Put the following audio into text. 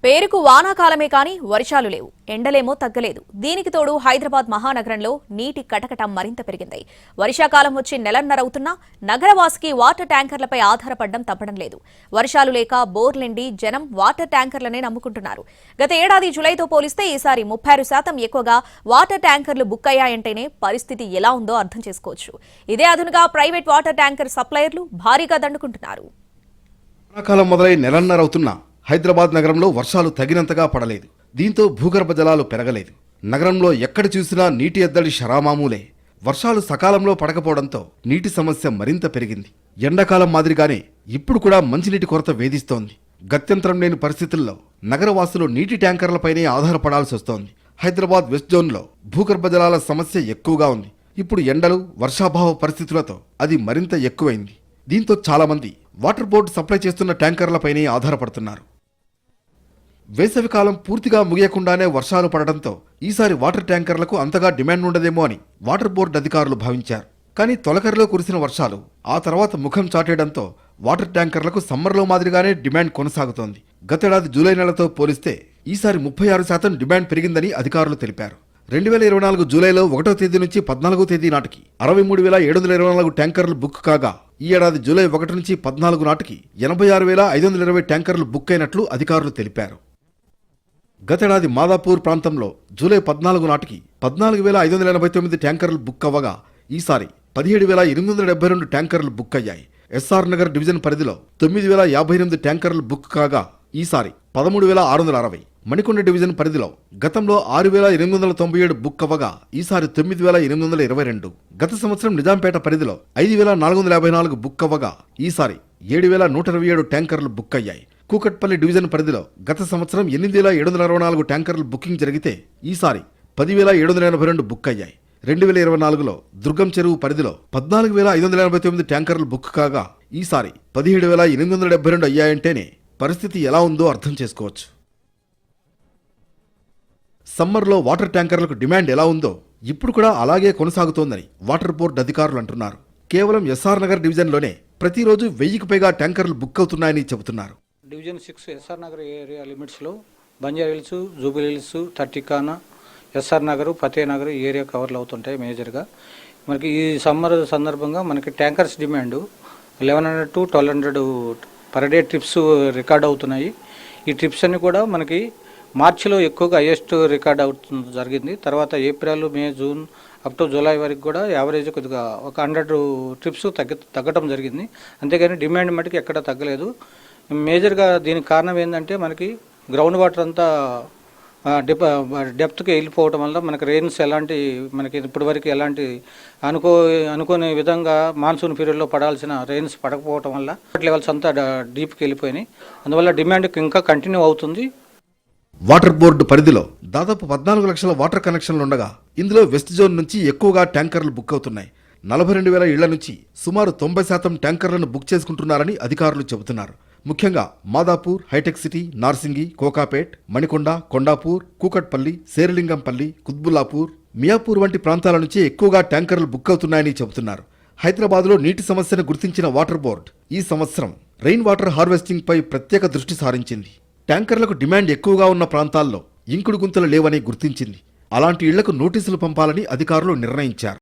పేరుకు వానాకాలమే కానీ వర్షాలు లేవు, ఎండలేమో తగ్గలేదు. దీనికి తోడు హైదరాబాద్ మహానగరంలో నీటి కటకటం మరింత పెరిగింది. వర్షాకాలం వచ్చి నెలన్నరవుతున్నా నగరవాసికి వాటర్ ట్యాంకర్లపై ఆధారపడడం తప్పడం లేదు. వర్షాలు లేక బోర్లెండి జనం వాటర్ ట్యాంకర్లనే నమ్ముకుంటున్నారు. గత ఏడాది జులైతో పోలిస్తే ఈసారి 36% ఎక్కువగా వాటర్ ట్యాంకర్లు బుక్ అయ్యాయంటేనే పరిస్థితి ఎలా ఉందో అర్థం చేసుకోవచ్చు. ఇదే అదునుగా ప్రైవేట్ వాటర్ ట్యాంకర్ సప్లయర్లు భారీగా దండుకుంటున్నారు. వానాకాలం మొదలై నెలన్నరవుతున్నా హైదరాబాద్ నగరంలో వర్షాలు తగినంతగా పడలేదు. దీంతో భూగర్భ జలాలు పెరగలేదు. నగరంలో ఎక్కడ చూసినా నీటి ఎద్దడి షరామామూలే. వర్షాలు సకాలంలో పడకపోవడంతో నీటి సమస్య మరింత పెరిగింది. ఎండాకాలం మాదిరిగానే ఇప్పుడు కూడా మంచినీటి కొరత వేధిస్తోంది. గత్యంతరం లేని పరిస్థితుల్లో నగరవాసులు నీటి ట్యాంకర్లపైనే ఆధారపడాల్సి వస్తోంది. హైదరాబాద్ వెస్ట్ జోన్లో భూగర్భ జలాల సమస్య ఎక్కువగా ఉంది. ఇప్పుడు ఎండలు, వర్షాభావ పరిస్థితులతో అది మరింత ఎక్కువైంది. దీంతో చాలామంది వాటర్ బోర్డు సప్లై చేస్తున్న ట్యాంకర్లపైనే ఆధారపడుతున్నారు. వేసవికాలం పూర్తిగా ముగియకుండానే వర్షాలు పడడంతో ఈసారి వాటర్ ట్యాంకర్లకు అంతగా డిమాండ్ ఉండదేమో అని వాటర్ బోర్డు అధికారులు భావించారు. కానీ తొలకరిలో కురిసిన వర్షాలు ఆ తర్వాత ముఖం చాటేయడంతో వాటర్ ట్యాంకర్లకు సమ్మర్లో మాదిరిగానే డిమాండ్ కొనసాగుతోంది. గతేడాది జూలై నెలతో పోలిస్తే ఈసారి 36% డిమాండ్ పెరిగిందని అధికారులు తెలిపారు. 2024 జూలైలో 1వ తేదీ నుంచి 14వ తేదీ నాటికి 63,724 ట్యాంకర్లు బుక్ కాగా ఈ ఏడాది జూలై 1 నుంచి 14 నాటికి 86,520 ట్యాంకర్లు బుక్ అయినట్లు అధికారులు తెలిపారు. గతేడాది మాదాపూర్ ప్రాంతంలో జూలై 14 నాటికి 14,589 ట్యాంకర్లు బుక్ అవ్వగా ఈసారి 17,872 ట్యాంకర్లు బుక్ అయ్యాయి. ఎస్ఆర్ నగర్ డివిజన్ పరిధిలో 9,058 ట్యాంకర్లు బుక్ కాగా ఈసారి 13,660. మణికొండ డివిజన్ పరిధిలో గతంలో 6,897 బుక్ అవ్వగా ఈసారి 9,822. గత సంవత్సరం నిజాంపేట పరిధిలో 5,454 బుక్ అవ్వగా ఈసారి 7,127 ట్యాంకర్లు బుక్ అయ్యాయి. కూకట్పల్లి డివిజన్ పరిధిలో గత సంవత్సరం 8,764 ట్యాంకర్లు బుకింగ్ జరిగితే ఈసారి 10,782 బుక్ అయ్యాయి. 2024లో దుర్గం చెరువు పరిధిలో 14,589 ట్యాంకర్లు బుక్ కాగా ఈసారి 17,872 అయ్యాయంటేనే పరిస్థితి ఎలా ఉందో అర్థం చేసుకోవచ్చు. సమ్మర్లో వాటర్ ట్యాంకర్లకు డిమాండ్ ఎలా ఉందో ఇప్పుడు కూడా అలాగే కొనసాగుతోందని వాటర్ బోర్డు అధికారులు అంటున్నారు. కేవలం ఎస్ఆర్ నగర్ డివిజన్లోనే ప్రతిరోజు 1000కి పైగా ట్యాంకర్లు బుక్ అవుతున్నాయని చెబుతున్నారు. డివిజన్ 6 ఎస్ఆర్ నగర్ ఏరియా లిమిట్స్లో బంజారా హిల్స్, జూబిలీ హిల్స్, థర్టికానా, ఎస్ఆర్ నగర్, ఫతే నగర్ ఏరియా కవర్లు అవుతుంటాయి మేజర్గా. మనకి ఈ సమ్మర్ సందర్భంగా మనకి tankers demand 1100 to 1200 per day trips record అవుతున్నాయి. ఈ ట్రిప్స్ అన్ని కూడా మనకి మార్చిలో ఎక్కువగా హైయెస్ట్ రికార్డ్ అవుతుంది జరిగింది. తర్వాత April, May, June up to July వరకు కూడా యావరేజ్ కొద్దిగా ఒక 100 ట్రిప్స్ తగ్గటం జరిగింది. అంతేగాని డిమాండ్ మటుకు ఎక్కడ తగ్గలేదు. మేజర్గా దీనికి కారణం ఏంటంటే మనకి గ్రౌండ్ వాటర్ అంతా డెప్త్కి వెళ్ళిపోవటం వల్ల మనకి రెయిన్స్ మనకి ఇప్పటి వరకు ఎలాంటి అనుకోని విధంగా మాన్సూన్ పీరియడ్లో పడాల్సిన రెయిన్స్ పడకపోవటం వల్ల లెవెల్స్ అంతా డీప్కి వెళ్ళిపోయినాయి. అందువల్ల డిమాండ్ ఇంకా కంటిన్యూ అవుతుంది. వాటర్ బోర్డు పరిధిలో దాదాపు 14 లక్షల వాటర్ కనెక్షన్లు ఉండగా ఇందులో వెస్ట్ జోన్ నుంచి ఎక్కువగా ట్యాంకర్లు బుక్ అవుతున్నాయి. 42,000 ఇళ్ల నుంచి సుమారు 90% ట్యాంకర్లను బుక్ చేసుకుంటున్నారని అధికారులు చెబుతున్నారు. ముఖ్యంగా మాదాపూర్, హైటెక్ సిటీ, నార్సింగి, కోకాపేట్, మణికొండ, కొండాపూర్, కూకట్పల్లి, శేరిలింగంపల్లి, కుత్బుల్లాపూర్, మియాపూర్ వంటి ప్రాంతాల నుంచి ఎక్కువగా ట్యాంకర్లు బుక్ అవుతున్నాయని చెబుతున్నారు. హైదరాబాద్లో నీటి సమస్యను గుర్తించిన వాటర్ బోర్డు ఈ సంవత్సరం రెయిన్ వాటర్ హార్వెస్టింగ్ పై ప్రత్యేక దృష్టి సారించింది. ట్యాంకర్లకు డిమాండ్ ఎక్కువగా ఉన్న ప్రాంతాల్లో ఇంకుడు గుంతలు లేవని గుర్తించింది. అలాంటి ఇళ్లకు నోటీసులు పంపాలని అధికారులు నిర్ణయించారు.